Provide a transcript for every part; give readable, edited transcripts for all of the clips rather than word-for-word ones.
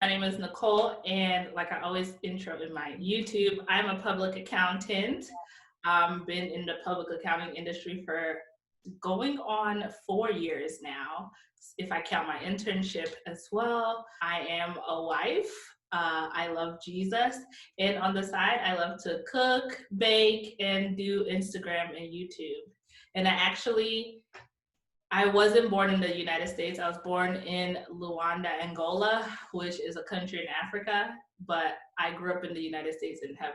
name is Nicole, and like I always intro in my YouTube, I'm a public accountant. Been in the public accounting industry for going on 4 years now, if I count my internship as well. I am a wife. I love Jesus. And on the side, I love to cook, bake, and do Instagram and YouTube. And I wasn't born in the United States. I was born in Luanda, Angola, which is a country in Africa, but I grew up in the United States and have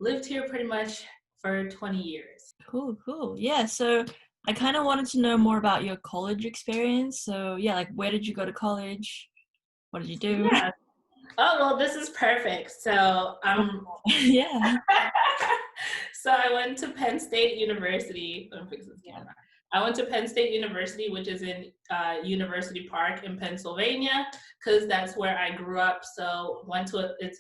lived here pretty much for 20 years. Cool. Yeah, so I kind of wanted to know more about your college experience. So yeah, like where did you go to college? What did you do? Yeah. Oh, well, this is perfect. So, Yeah. so I went to Penn State University. Let me fix this camera. I went to Penn State University, which is in University Park in Pennsylvania, because that's where I grew up. So it's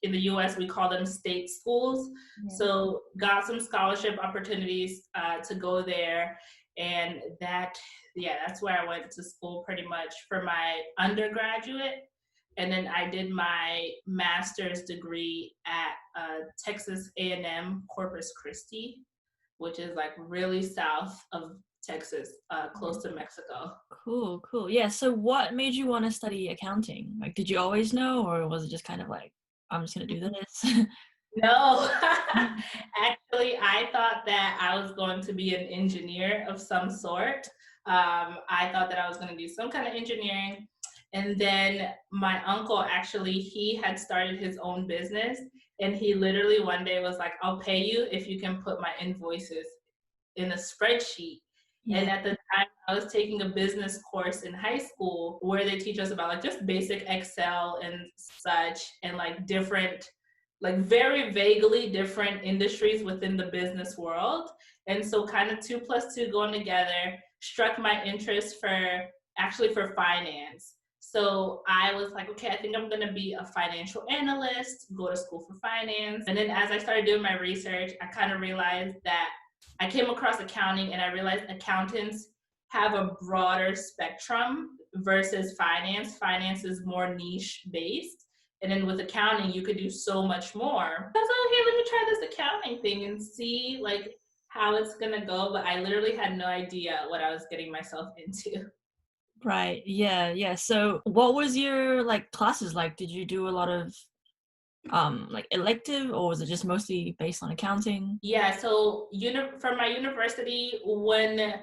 in the U.S. we call them state schools. Yeah. So got some scholarship opportunities to go there, and that's where I went to school pretty much for my undergraduate. And then I did my master's degree at Texas A&M Corpus Christi, which is like really south of Texas, close to Mexico. Cool. Yeah, so what made you want to study accounting? Like, did you always know, or was it just kind of like, I'm just going to do this? No, actually, I thought that I was going to be an engineer of some sort. I thought that I was going to do some kind of engineering. And then my uncle, actually, he had started his own business. And he literally one day was like, I'll pay you if you can put my invoices in a spreadsheet. Yeah. And at the time, I was taking a business course in high school where they teach us about like just basic Excel and such, and like different, like very vaguely different industries within the business world. And so kind of 2 + 2 going together struck my interest for finance. So I was like, okay, I think I'm going to be a financial analyst, go to school for finance. And then as I started doing my research, I kind of realized that I came across accounting, and I realized accountants have a broader spectrum versus finance. Finance is more niche based. And then with accounting, you could do so much more. I was like, okay, let me try this accounting thing and see like how it's going to go. But I literally had no idea what I was getting myself into. Right. Yeah. So what was your like classes like? Did you do a lot of like elective, or was it just mostly based on accounting? Yeah, so from my university, when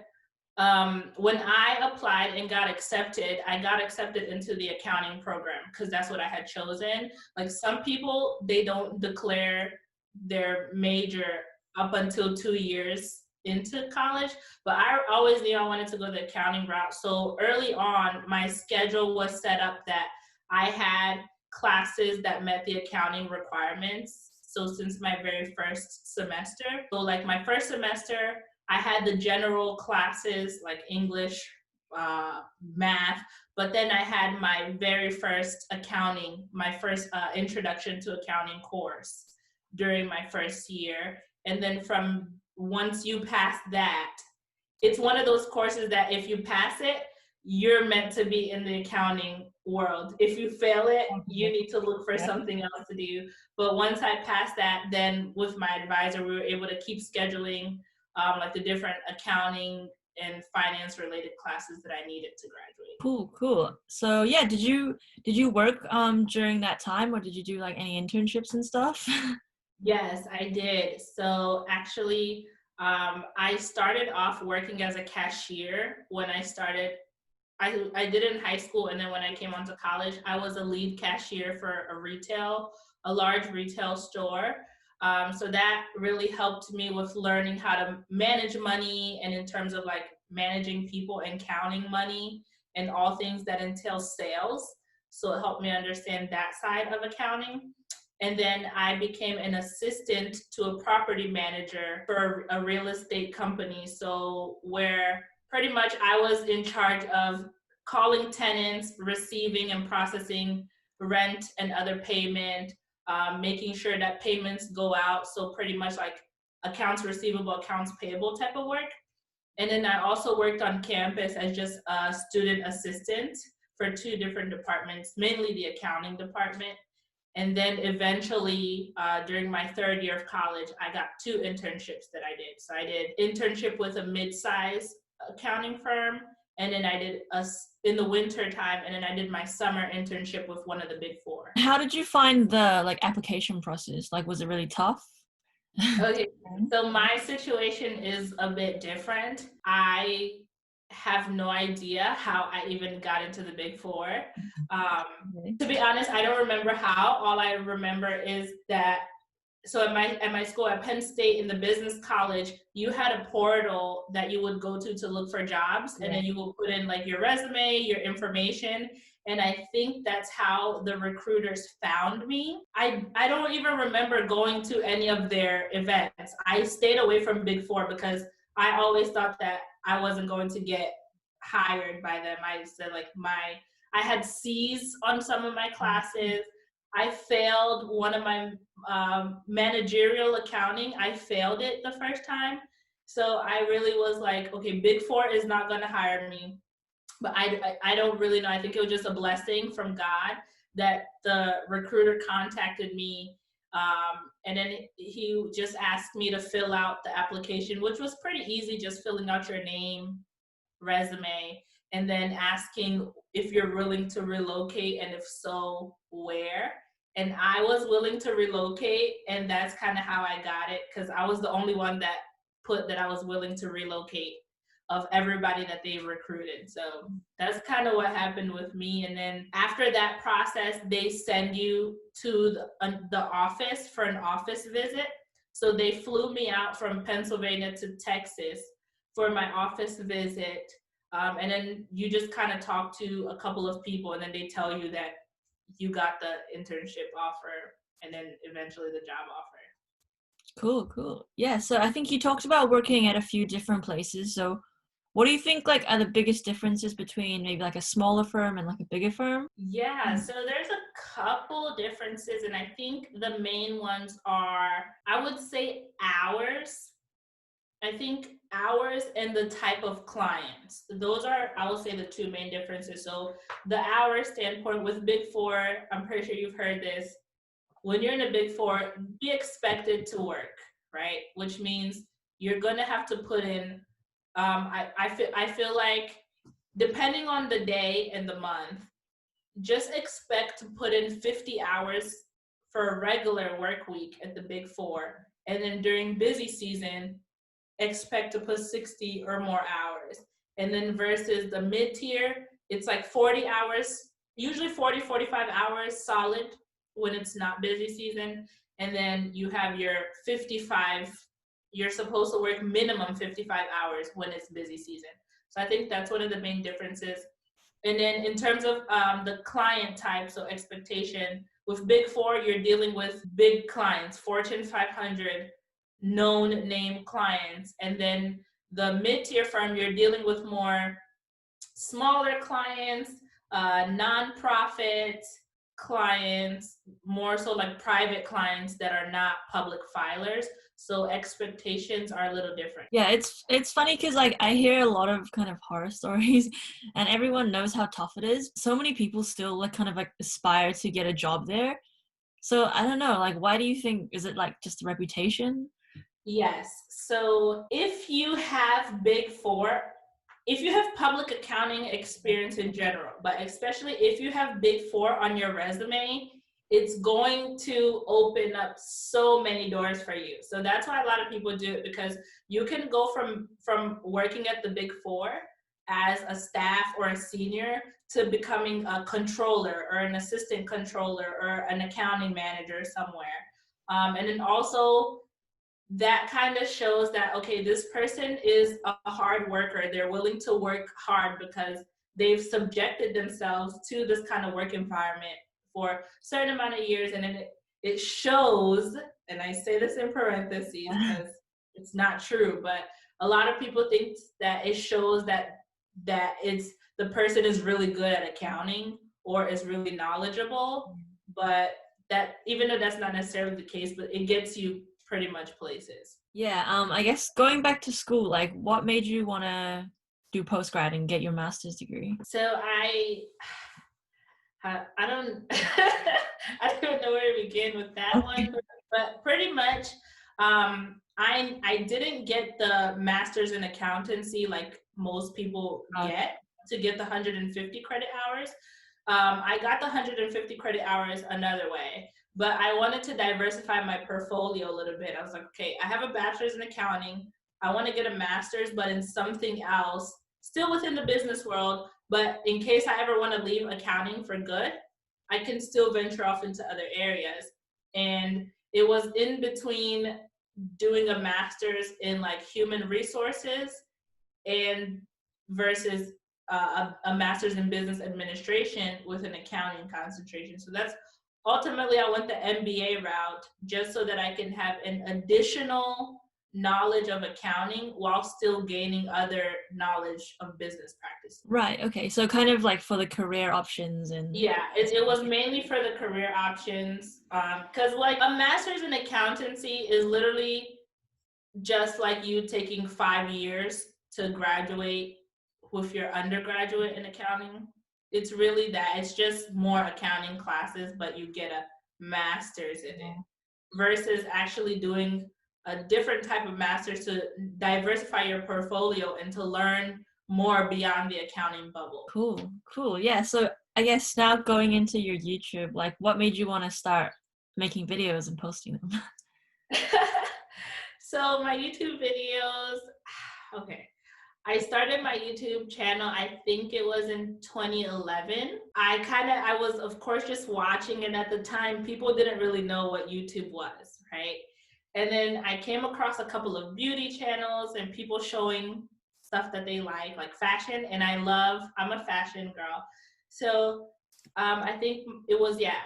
I applied and got accepted, I got accepted into the accounting program because that's what I had chosen. Like some people, they don't declare their major up until 2 years into college, but I always knew I wanted to go the accounting route. So early on, my schedule was set up that I had classes that met the accounting requirements. So since my very first semester, so like my first semester, I had the general classes like English, math, but then I had my very first introduction to accounting course during my first year. And then from once you pass that, it's one of those courses that if you pass it, you're meant to be in the accounting world. If you fail it, you need to look for something else to do. But once I passed that, then with my advisor, we were able to keep scheduling like the different accounting and finance related classes that I needed to graduate. Cool. So yeah, did you work during that time, or did you do like any internships and stuff? Yes, I did. So actually, I started off working as a cashier when I started. I did it in high school, and then when I came on to college, I was a lead cashier for a large retail store. So that really helped me with learning how to manage money, and in terms of like managing people and counting money and all things that entail sales. So it helped me understand that side of accounting. And then I became an assistant to a property manager for a real estate company. So where pretty much I was in charge of calling tenants, receiving and processing rent and other payment, making sure that payments go out. So pretty much like accounts receivable, accounts payable type of work. And then I also worked on campus as just a student assistant. for two different departments, mainly the accounting department. And then eventually, during my third year of college, I got two internships that I did. So I did internship with a mid-size accounting firm, and then I did in the winter time, and then I did my summer internship with one of the big four. How did you find the like application process? Like, was it really tough? Okay, so my situation is a bit different. I have no idea how I even got into the big four. Okay. To be honest, I don't remember how. All I remember is that so at my school at Penn State in the business college, you had a portal that you would go to look for jobs, and Yeah. then you will put in like your resume, your information, and I think that's how the recruiters found me. I don't even remember going to any of their events. I stayed away from Big Four because I always thought that I wasn't going to get hired by them. I said like I had C's on some of my classes. I failed one of my managerial accounting. I failed it the first time. So I really was like, okay, Big Four is not going to hire me. But I don't really know. I think it was just a blessing from God that the recruiter contacted me. And then he just asked me to fill out the application, which was pretty easy, just filling out your name, resume, and then asking if you're willing to relocate, and if so, where. And I was willing to relocate, and that's kind of how I got it, because I was the only one that put that I was willing to relocate of everybody that they recruited. So that's kind of what happened with me. And then after that process, they send you to the office for an office visit. So they flew me out from Pennsylvania to Texas for my office visit. And then you just kind of talk to a couple of people, and then they tell you that you got the internship offer, and then eventually the job offer. Cool. Yeah, so I think you talked about working at a few different places. So what do you think like are the biggest differences between maybe like a smaller firm and like a bigger firm? Yeah, so there's a couple differences, and I think the main ones are, I would say, hours. I think hours and the type of clients. Those are, I would say, the two main differences. So the hour standpoint with Big Four, I'm pretty sure you've heard this. When you're in a Big Four, be expected to work, right? Which means you're gonna have to put in. I feel like depending on the day and the month, just expect to put in 50 hours for a regular work week at the Big Four, and then during busy season, expect to put 60 or more hours. And then versus the mid tier, it's like 40 hours, usually 40, 45 hours solid when it's not busy season. And then you have your 55, you're supposed to work minimum 55 hours when it's busy season. So I think that's one of the main differences. And then in terms of the client type, so expectation, with Big Four, you're dealing with big clients, Fortune 500, known name clients. And then the mid-tier firm, you're dealing with more smaller clients, nonprofit clients, more so like private clients that are not public filers. So expectations are a little different. Yeah, it's funny because like I hear a lot of kind of horror stories and everyone knows how tough it is. So many people still like kind of like aspire to get a job there. So I don't know, like why do you think, is it like just a reputation? Yes. So if you have Big Four, if you have public accounting experience in general, but especially if you have Big Four on your resume, it's going to open up so many doors for you. So that's why a lot of people do it, because you can go from working at the Big Four as a staff or a senior to becoming a controller or an assistant controller or an accounting manager somewhere. And then also that kind of shows that, okay, this person is a hard worker. They're willing to work hard because they've subjected themselves to this kind of work environment for a certain amount of years. And then it shows, and I say this in parentheses because it's not true, but a lot of people think that it shows that it's the person is really good at accounting or is really knowledgeable. But that, even though that's not necessarily the case, but it gets you pretty much places. Yeah, I guess going back to school, like what made you want to do postgrad and get your master's degree? So I don't I don't even know where to begin with that Okay. one, but pretty much I didn't get the master's in accountancy like most people Okay. get to get the 150 credit hours. I got the 150 credit hours another way, but I wanted to diversify my portfolio a little bit. I was like, okay, I have a bachelor's in accounting. I want to get a master's, but in something else, still within the business world. But in case I ever want to leave accounting for good, I can still venture off into other areas. And it was in between doing a master's in like human resources and versus a master's in business administration with an accounting concentration. So that's ultimately I went the MBA route just so that I can have an additional knowledge of accounting while still gaining other knowledge of business practices. Right. Okay. So kind of like for the career options and Yeah, it was mainly for the career options. Because like a master's in accountancy is literally just like you taking 5 years to graduate with your undergraduate in accounting. It's really that. It's just more accounting classes, but you get a master's in it versus actually doing a different type of master's to diversify your portfolio and to learn more beyond the accounting bubble. cool. Cool. Yeah. So I guess now going into your YouTube, like what made you want to start making videos and posting them? So my YouTube videos, okay. I started my YouTube channel, I think it was in 2011. I was, of course, just watching, and at the time, people didn't really know what YouTube was, right? And then I came across a couple of beauty channels and people showing stuff that they like fashion, and I'm a fashion girl. So I think it was, yeah,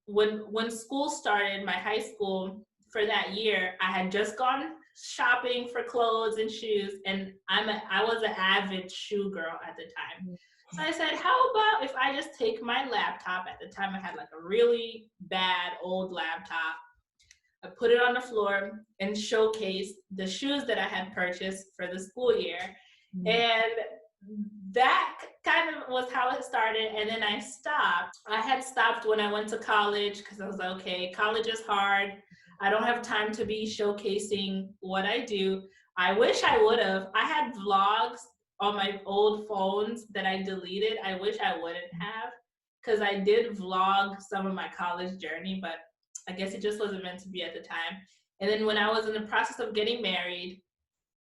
when school started, my high school, for that year, I had just gone shopping for clothes and shoes, and I was an avid shoe girl at the time. So I said, how about if I just take my laptop? At the time, I had like a really bad old laptop. I put it on the floor and showcased the shoes that I had purchased for the school year. Mm. And that kind of was how it started. And then I stopped. I had stopped when I went to college because I was like, okay, college is hard. I don't have time to be showcasing what I do. I wish I would have. I had vlogs on my old phones that I deleted. I wish I wouldn't have because I did vlog some of my college journey, but I guess it just wasn't meant to be at the time. And then when I was in the process of getting married,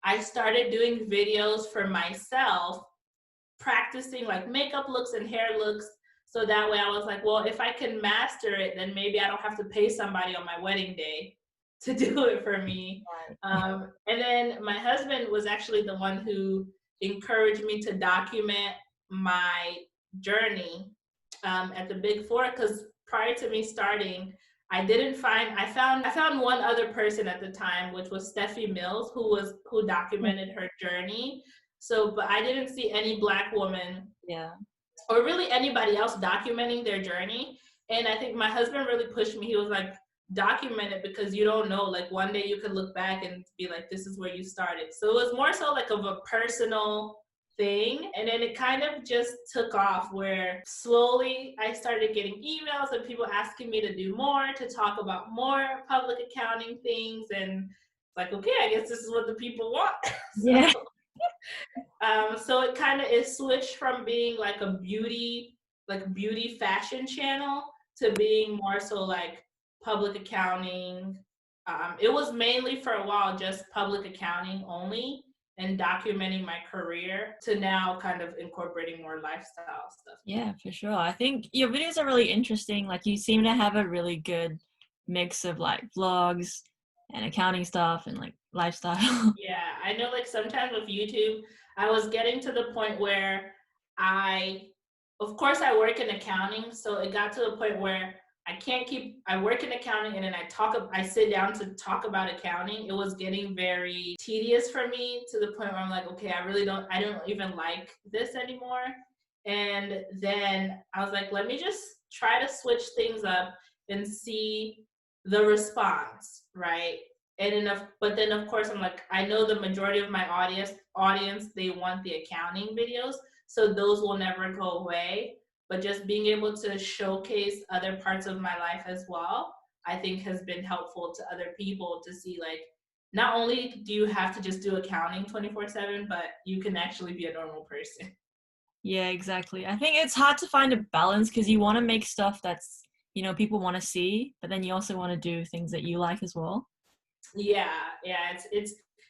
I started doing videos for myself, practicing like makeup looks and hair looks. So that way I was like, well, if I can master it, then maybe I don't have to pay somebody on my wedding day to do it for me. Right. And then my husband was actually the one who encouraged me to document my journey at the Big Four because prior to me starting, I found one other person at the time, which was Steffi Mills, who documented her journey. So, but I didn't see any Black woman Yeah. or really anybody else documenting their journey. And I think my husband really pushed me. He was like, document it because you don't know. Like one day you could look back and be like, this is where you started. So it was more so like of a personal thing. And then it kind of just took off where slowly I started getting emails and people asking me to do more, to talk about more public accounting things. And like, okay, I guess this is what the people want. Yeah. So it kind of is switched from being like a beauty fashion channel to being more so like public accounting. It was mainly for a while just public accounting only and documenting my career to now kind of incorporating more lifestyle stuff. Yeah, for sure. I think your videos are really interesting. Like you seem to have a really good mix of like vlogs and accounting stuff and like lifestyle. Yeah, I know like sometimes with YouTube, I was getting to the point where I, of course, I work in accounting. So it got to the point where I work in accounting and then I sit down to talk about accounting. It was getting very tedious for me to the point where I'm like, okay, I don't even like this anymore. And then I was like, let me just try to switch things up and see the response, right? But then of course I'm like, I know the majority of my audience they want the accounting videos, so those will never go away. but just being able to showcase other parts of my life as well, I think has been helpful to other people to see like not only do you have to just do accounting 24/7, but you can actually be a normal person. Yeah, exactly. I think it's hard to find a balance because you want to make stuff that's, people want to see, but then you also want to do things that you like as well. Yeah, yeah,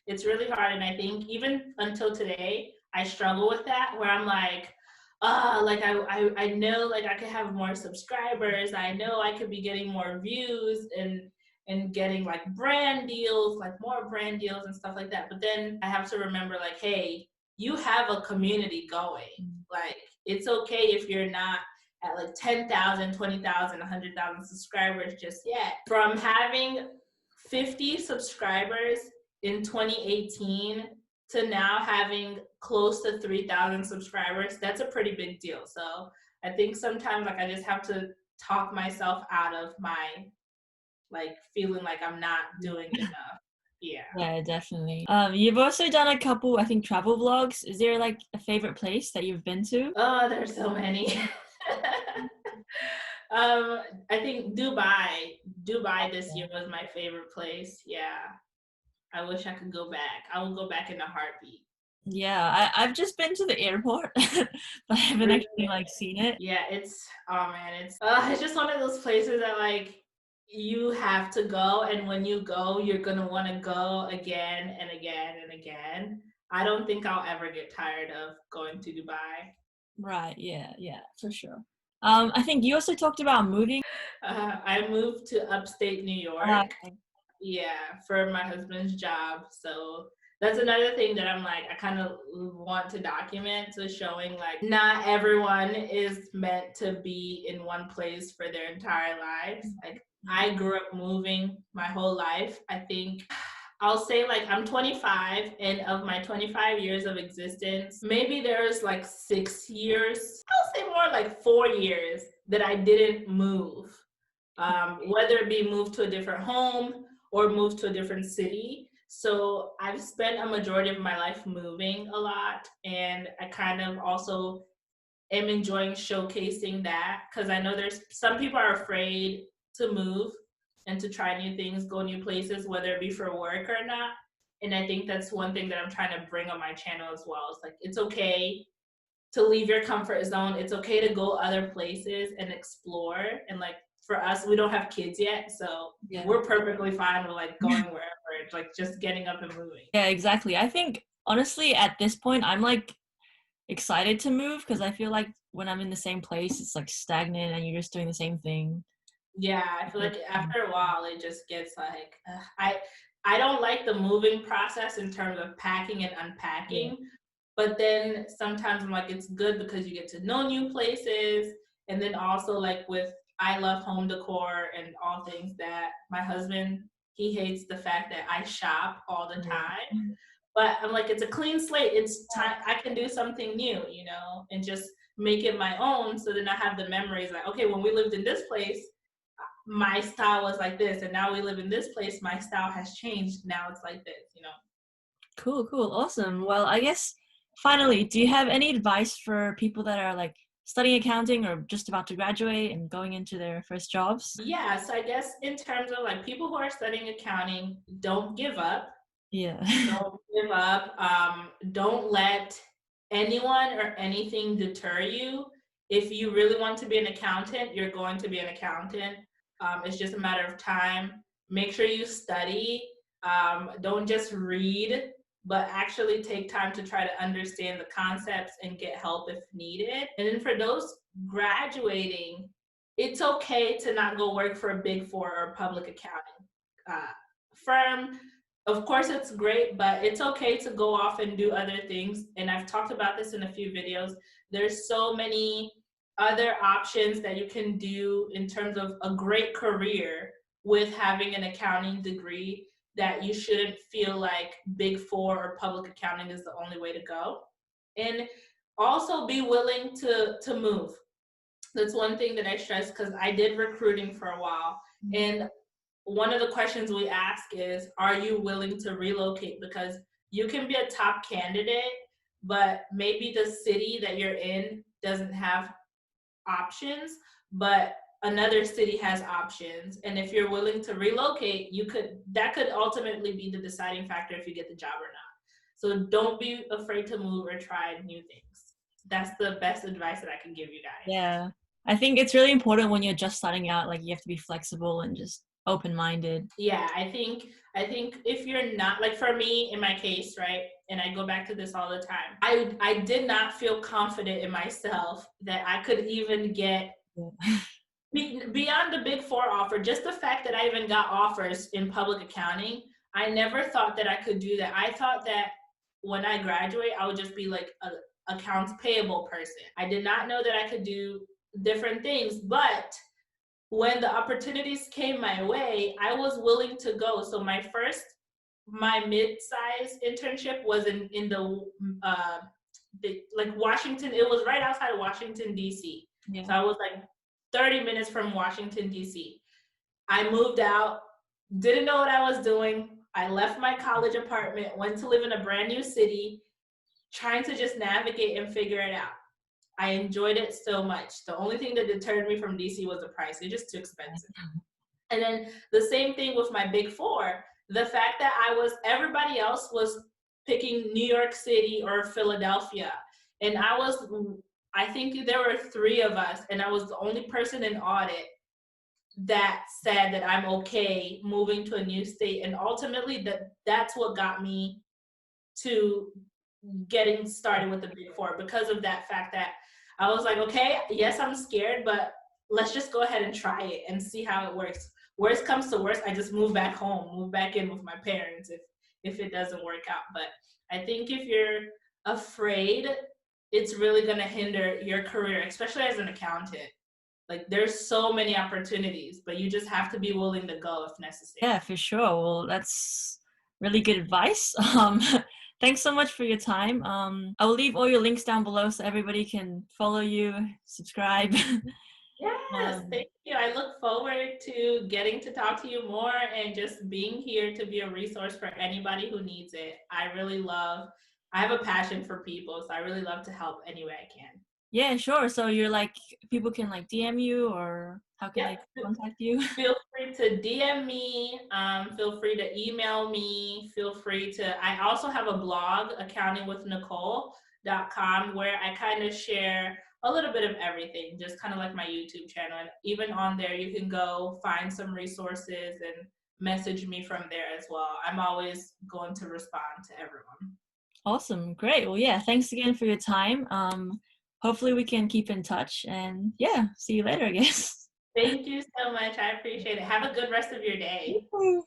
it's really hard, and I think even until today, I struggle with that where I'm like I know like I could have more subscribers. I know I could be getting more views and getting like brand deals, like more brand deals and stuff like that. But then I have to remember like, hey, you have a community going. Mm. Like it's okay if you're not at like 10,000, 20,000, 100,000 subscribers just yet. From having 50 subscribers in 2018 to now having close to 3,000 subscribers, that's a pretty big deal. So I think sometimes like I just have to talk myself out of my like feeling like I'm not doing enough. Yeah. Yeah, definitely. You've also done a couple, I think, travel vlogs. Is there like a favorite place that you've been to? Oh, there's so many. um, I think Dubai. Dubai this year was my favorite place. Yeah. I wish I could go back. I will go back in a heartbeat. Yeah, I've just been to the airport, but I haven't Really? actually like seen it. Yeah, it's oh man, it's just one of those places that like you have to go, and when you go, you're gonna want to go again and again and again. I don't think I'll ever get tired of going to Dubai. Right, yeah, yeah, for sure. I think you also talked about moving. I moved to upstate New Uh, York. Yeah, for my husband's job. So that's another thing that I'm like, I kind of want to document to showing like not everyone is meant to be in one place for their entire lives. Like I grew up moving my whole life. I think I'll say like I'm 25, and of my 25 years of existence, maybe there's like 6 years, I'll say more like 4 years that I didn't move. Whether it be move to a different home or move to a different city. So I've spent a majority of my life moving a lot, and I kind of also am enjoying showcasing that because I know there's some people are afraid to move and to try new things, go new places, whether it be for work or not. And I think that's one thing that I'm trying to bring on my channel as well. It's like it's okay to leave your comfort zone. It's okay to go other places and explore. And like for us, we don't have kids yet, so yeah. we're perfectly fine with like going wherever. It's like just getting up and moving. Yeah, exactly. I think honestly at this point I'm like excited to move because I feel like when I'm in the same place it's like stagnant and you're just doing the same thing. Yeah, I feel like after a while it just gets like I don't like the moving process in terms of packing and Yeah. unpacking, but then sometimes I'm like it's good because you get to know new places, and then also like with I love home decor and all things that my husband he hates the fact that I shop all the time. Yeah. But I'm like, it's a clean slate. It's time I can do something new, and just make it my own. So then I have the memories like, okay, when we lived in this place, my style was like this, and now we live in this place, my style has changed. Now it's like this. Cool, cool, awesome. Well, I guess finally, do you have any advice for people that are like studying accounting or just about to graduate and going into their first jobs? Yeah, so I guess in terms of like people who are studying accounting, don't give up. Yeah. Don't give up. Don't let anyone or anything deter you. If you really want to be an accountant, you're going to be an accountant. It's just a matter of time. Make sure you study. Don't just read, but actually take time to try to understand the concepts and get help if needed. And then for those graduating, it's okay to not go work for a big four or public accounting uh, firm. Of course it's great, but it's okay to go off and do other things. And I've talked about this in a few videos. There's so many other options that you can do in terms of a great career with having an accounting degree, that you shouldn't feel like big four or public accounting is the only way to go. And also be willing to move. That's one thing that I stress because I did recruiting for a while. And one of the questions we ask is, are you willing to relocate? Because you can be a top candidate, but maybe the city that you're in doesn't have options, but another city has options. And if you're willing to relocate, that could ultimately be the deciding factor if you get the job or not. So don't be afraid to move or try new things. That's the best advice that I can give you guys. Yeah. I think it's really important when you're just starting out, like you have to be flexible and just open-minded. Yeah, I think if you're not, like for me in my case, right? And I go back to this all the time. I did not feel confident in myself that I could even get Yeah. beyond the big four offer. Just the fact that I even got offers in public accounting, I never thought that I could do that. I thought that when I graduate, I would just be like a accounts payable person. I did not know that I could do different things, but when the opportunities came my way, I was willing to go. So my mid-size internship was in the like Washington. It was right outside of Washington D.C. Yeah. So I was like 30 minutes from Washington D.C. I moved out, didn't know what I was doing. I left my college apartment, went to live in a brand new city, trying to just navigate and figure it out. I enjoyed it so much. The only thing that deterred me from DC was the price. It's just too expensive. And then the same thing with my big four. The fact that everybody else was picking New York City or Philadelphia. And I think there were three of us, and I was the only person in audit that said that I'm okay moving to a new state. And ultimately, that's what got me to getting started with the big four, because of that fact that I was like, okay, yes, I'm scared, but let's just go ahead and try it and see how it works. Worst comes to worst, I just move back home, move back in with my parents if it doesn't work out. But I think if you're afraid, it's really going to hinder your career, especially as an accountant. Like there's so many opportunities, but you just have to be willing to go if necessary. Yeah, for sure. Well, that's really good advice. Thanks so much for your time. I will leave all your links down below so everybody can follow you, subscribe. Yes, um, thank you. I look forward to getting to talk to you more and just being here to be a resource for anybody who needs it. I have a passion for people, so I really love to help any way I can. yeah, sure. So you're like, people can like DM you, or how can they Yep. contact you? Feel free to DM me. Feel free to email me. Feel free to, I also have a blog, accountingwithnicole.com, where I kind of share a little bit of everything, just kind of like my YouTube channel. And even on there, you can go find some resources and message me from there as well. I'm always going to respond to everyone. Awesome. Great. Well, yeah, thanks again for your time. Hopefully we can keep in touch, and yeah, see you later, I guess. Thank you so much. I appreciate it. Have a good rest of your day. You too.